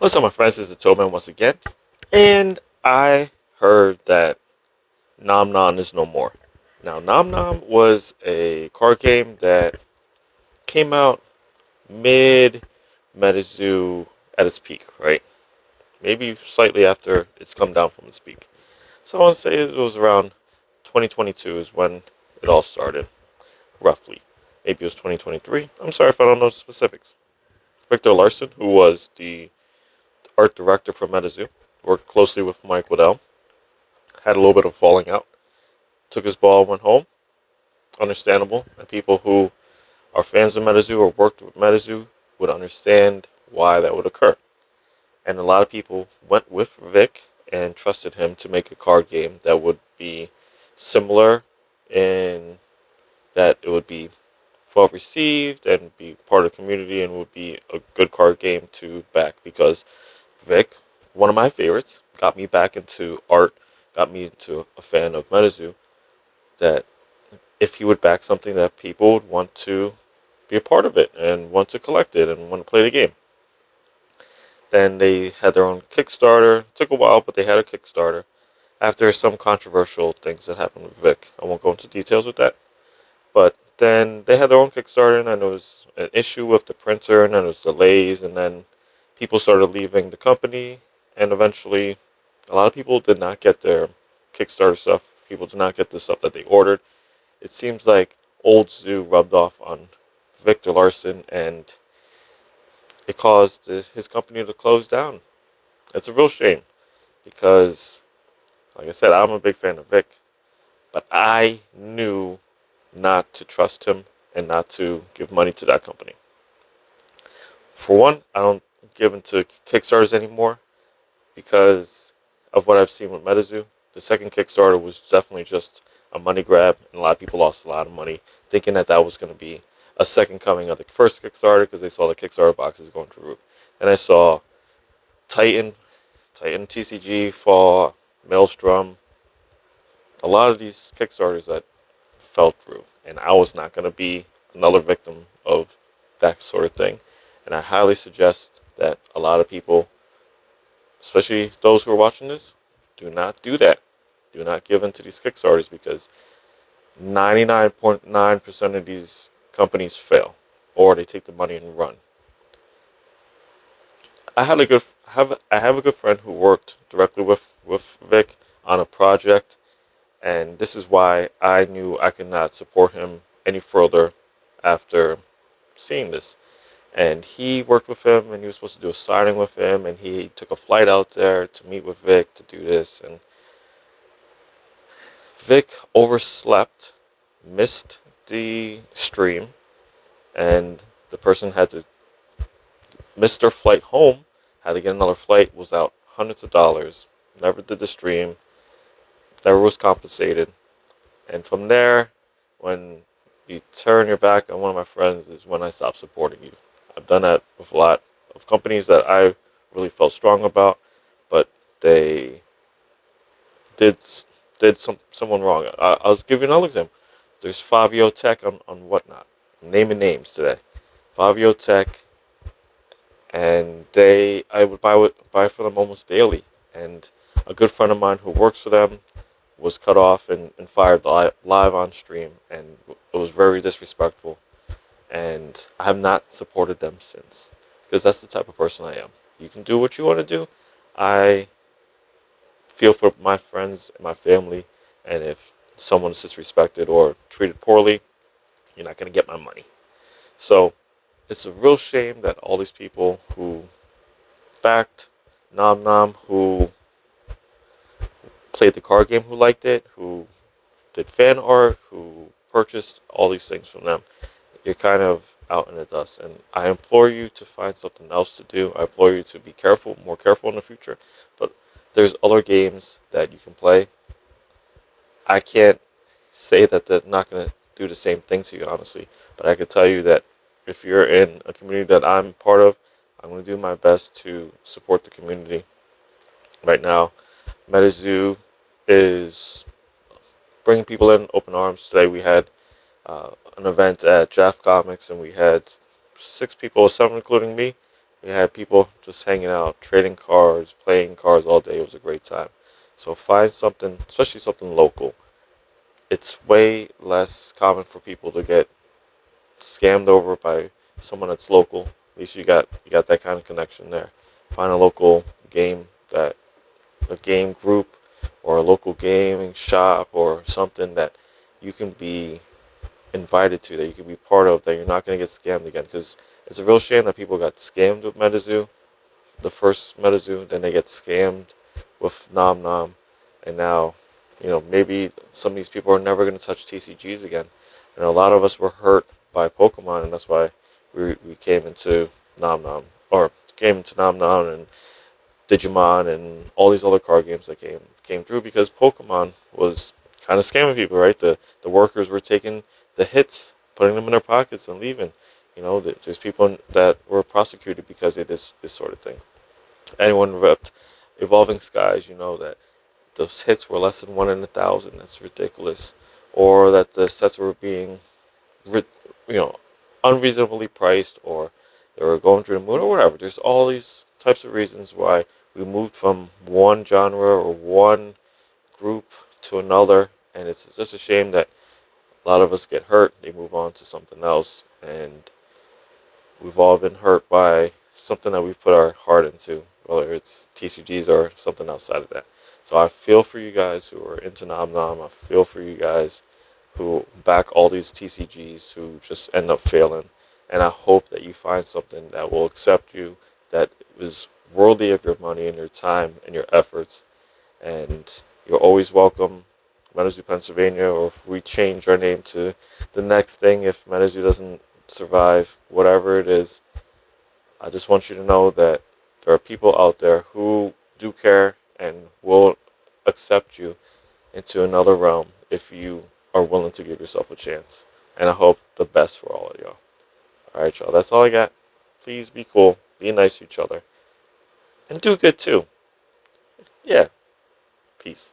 What's up, my friends? This is Tobin once again, and I heard that Nom Nom is no more. Now, Nom Nom was a card game that came out mid MetaZoo at its peak, right? Maybe slightly after it's come down from its peak. So I want to say it was around 2022 is when it all started, roughly. Maybe it was 2023. I'm sorry if I don't know the specifics. Victor Larson, who was the art director for MetaZoo, worked closely with Mike Waddell, had a little bit of falling out, took his ball, went home. Understandable. And people who are fans of MetaZoo or worked with MetaZoo would understand why that would occur. And a lot of people went with Vic and trusted him to make a card game that would be similar in that it would be well received and be part of the community and would be a good card game to back because Vic, one of my favorites, got me back into art, got me into a fan of MetaZoo, that if he would back something that people would want to be a part of it and want to collect it and want to play the game. Then they had their own Kickstarter. It took a while, but they had a Kickstarter after some controversial things that happened with Vic. I won't go into details with that. But then they had their own Kickstarter, and then there was an issue with the printer, and then there was delays, and then people started leaving the company, and eventually a lot of people did not get their Kickstarter stuff. People did not get the stuff that they ordered. It seems like Old Zoo rubbed off on Victor Larson, and it caused his company to close down. It's a real shame because, like I said, I'm a big fan of Vic, but I knew not to trust him and not to give money to that company. For one, I don't give into Kickstarters anymore because of what I've seen with MetaZoo. The second Kickstarter was definitely just a money grab, and a lot of people lost a lot of money thinking that that was going to be a second coming of the first Kickstarter because they saw the Kickstarter boxes going through the roof. Then I saw Titan, Titan TCG fall, Maelstrom, a lot of these Kickstarters that fell through, and I was not going to be another victim of that sort of thing. And I highly suggest that a lot of people, especially those who are watching this, do not do that. Do not give in to these Kickstarters because 99.9% of these companies fail or they take the money and run. I have a good friend who worked directly with Vic on a project, and this is why I knew I could not support him any further after seeing this. And he worked with him, and he was supposed to do a signing with him, and he took a flight out there to meet with Vic to do this, and Vic overslept, missed the stream, and the person had to miss their flight home, had to get another flight, was out hundreds of dollars, never did the stream, never was compensated. And from there, when you turn your back on one of my friends is when I stopped supporting you. I've done that with a lot of companies that I really felt strong about, but they did someone wrong. I'll give you another example. There's Fabio Tech on Whatnot. I'm naming names today. Fabio Tech, and I would buy for them almost daily. And a good friend of mine who works for them was cut off and fired live on stream, and it was very disrespectful. And I have not supported them since because that's the type of person I am. You can do what you want to do. I feel for my friends and my family, and if someone is disrespected or treated poorly, you're not going to get my money. So it's a real shame that all these people who backed Nom Nom, who played the card game, who liked it, who did fan art, who purchased all these things from them, you're kind of out in the dust. And I implore you to find something else to do. I implore you to be careful, more careful in the future. But there's other games that you can play. I can't say that they're not going to do the same thing to you, honestly. But I can tell you that if you're in a community that I'm part of, I'm going to do my best to support the community. Right now, MetaZoo is bringing people in open arms. Today we had an event at Jaff Comics, and we had 6 people, 7 including me, We had people just hanging out, trading cards, playing cards all day. It was a great time. So find something, especially something local. It's way less common for people to get scammed over by someone that's local. At least you got that kind of connection there. Find a local game that a game group or a local gaming shop or something that you can be invited to, that you can be part of, that you're not going to get scammed again. Because it's a real shame that people got scammed with MetaZoo, the first MetaZoo, then they get scammed with Nom Nom, and now, maybe some of these people are never going to touch TCGs again. And a lot of us were hurt by Pokemon, and that's why we came into Nom Nom, or came into Nom Nom and Digimon and all these other card games that came through, because Pokemon was kind of scamming people, right? The workers were taking the hits, putting them in their pockets, and leaving. There's people that were prosecuted because of this sort of thing. Anyone repped Evolving Skies, you know that those hits were less than 1 in 1,000. That's ridiculous. Or that the sets were being, you know, unreasonably priced, or they were going through the mood, or whatever. There's all these types of reasons why we moved from one genre or one group to another, and it's just a shame that a lot of us get hurt. They move on to something else, and we've all been hurt by something that we've put our heart into, whether it's TCGs or something outside of that. So I feel for you guys who are into Nom Nom. I feel for you guys who back all these TCGs who just end up failing. And I hope that you find something that will accept you, that is worthy of your money and your time and your efforts. And you're always welcome, MetaZoo, Pennsylvania, or if we change our name to the next thing, if MetaZoo doesn't survive, whatever it is, I just want you to know that there are people out there who do care and will accept you into another realm if you are willing to give yourself a chance. And I hope the best for all of y'all. Alright, y'all, that's all I got. Please be cool, be nice to each other, and do good too. Yeah, peace.